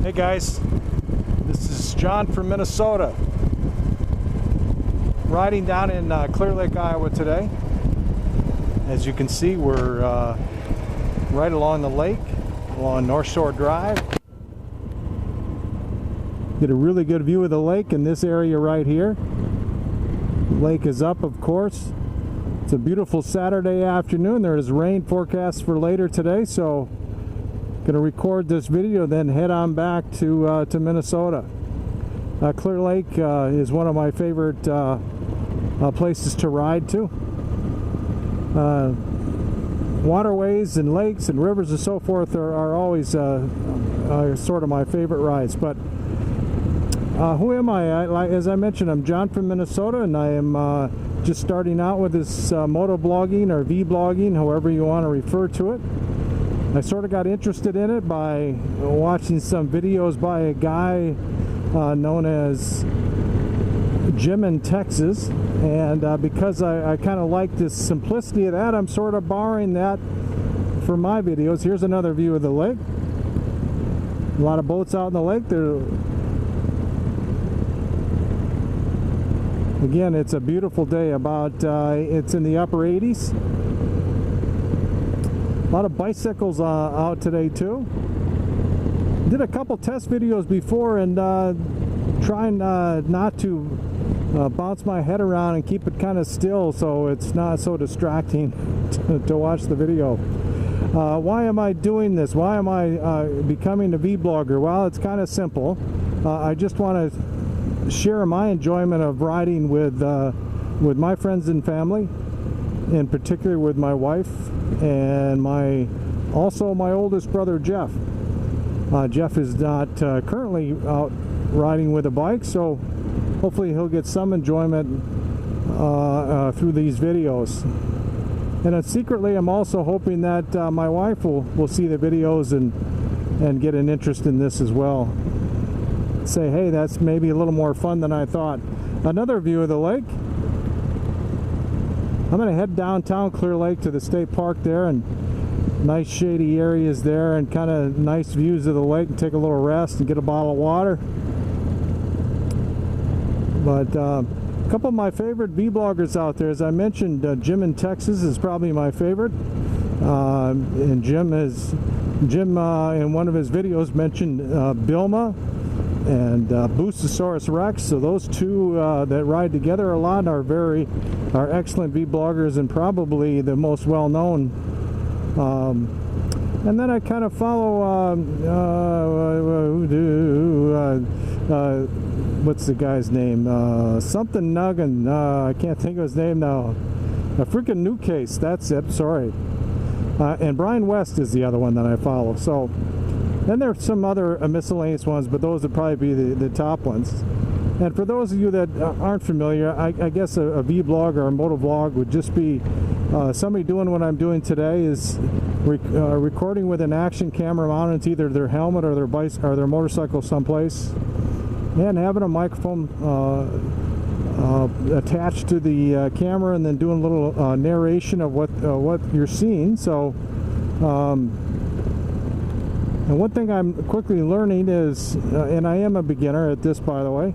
Hey guys, this is John from Minnesota, riding down in Clear Lake, Iowa today. As you can see, we're right along the lake, along North Shore Drive. Get a really good view of the lake in this area right here. The lake is up, of course. It's a beautiful Saturday afternoon. There is rain forecast for later today, so going to record this video, then head on back to Minnesota. Clear Lake is one of my favorite places to ride to. Waterways and lakes and rivers and so forth are always sort of my favorite rides. But who am I? As I mentioned, I'm John from Minnesota, and I am just starting out with this motovlogging or vlogging, however you want to refer to it. I sort of got interested in it by watching some videos by a guy known as Jim in Texas, and because I kind of like the simplicity of that, I'm sort of borrowing that for my videos. Here's another view of the lake. A lot of boats out in the lake. Again, it's a beautiful day. It's in the upper 80s. A lot of bicycles out today too. Did a couple test videos before, and trying not to bounce my head around and keep it kind of still so it's not so distracting to watch the video. Why am I doing this? Why am I becoming a vlogger? Well, it's kind of simple. I just want to share my enjoyment of riding with my friends and family, in particular with my wife and also my oldest brother Jeff. Jeff is not currently out riding with a bike, so hopefully he'll get some enjoyment through these videos. And secretly, I'm also hoping that my wife will see the videos and get an interest in this as well. Say, hey, that's maybe a little more fun than I thought. Another view of the lake. I'm going to head downtown Clear Lake to the state park there, and nice shady areas there and kind of nice views of the lake, and take a little rest and get a bottle of water. But a couple of my favorite vloggers out there, as I mentioned, Jim in Texas is probably my favorite. And Jim in one of his videos mentioned Bilma and Boostosaurus Rex. So those two that ride together a lot are excellent vloggers, and probably the most well-known. And then I kind of follow what's the guy's name? Something Nuggan. I can't think of his name now. A freaking new case. That's it. Sorry. And Brian West is the other one that I follow. So then there's some other miscellaneous ones, but those would probably be the top ones. And for those of you that aren't familiar, I guess a vlog or a motovlog would just be somebody doing what I'm doing today, is recording with an action camera mounted to either their helmet or their bike or their motorcycle someplace, and having a microphone attached to the camera, and then doing a little narration of what you're seeing. So and one thing I'm quickly learning is, and I am a beginner at this, by the way,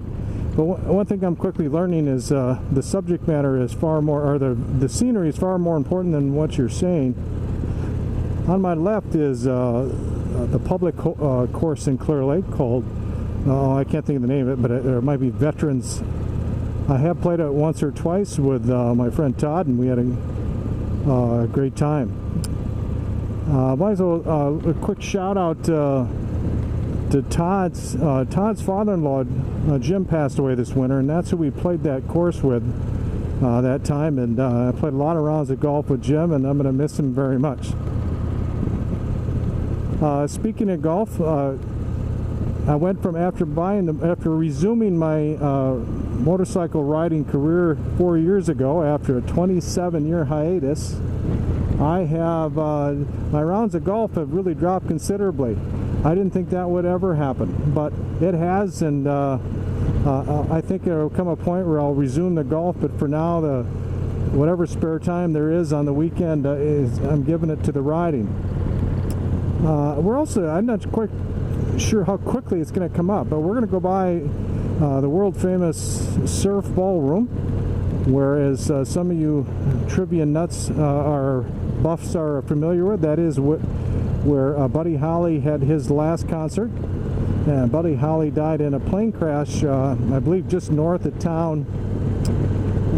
but one thing I'm quickly learning is the subject matter is far more, or the scenery is far more important than what you're saying. On my left is the public course in Clear Lake called, I can't think of the name of it, but it might be Veterans. I have played it once or twice with my friend Todd, and we had a great time. Might as well a quick shout out to Todd's father-in-law. Jim passed away this winter, and that's who we played that course with that time. And I played a lot of rounds of golf with Jim, and I'm going to miss him very much. Speaking of golf, I went from after resuming my motorcycle riding career 4 years ago after a 27-year hiatus. I have my rounds of golf have really dropped considerably. I didn't think that would ever happen, but it has, and I think there will come a point where I'll resume the golf. But for now, whatever spare time there is on the weekend, I'm giving it to the riding. I'm not quite sure how quickly it's going to come up, but we're going to go by the world famous Surf Ballroom, whereas some of you trivia nuts or buffs are familiar with. That is where Buddy Holly had his last concert. And Buddy Holly died in a plane crash, I believe just north of town.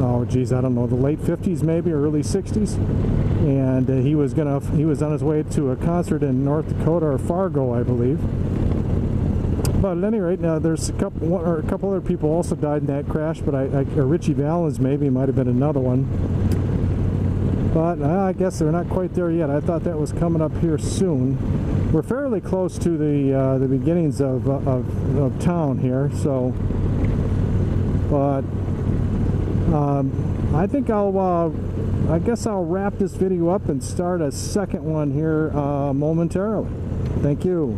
Oh geez, I don't know, the late 50s maybe, or early 60s. And he was on his way to a concert in North Dakota or Fargo, I believe. But at any rate, there's a couple other people also died in that crash, but Richie Valens maybe might have been another one. But I guess they're not quite there yet. I thought that was coming up here soon. We're fairly close to the beginnings of town here, so. But I think I guess I'll wrap this video up and start a second one here momentarily. Thank you.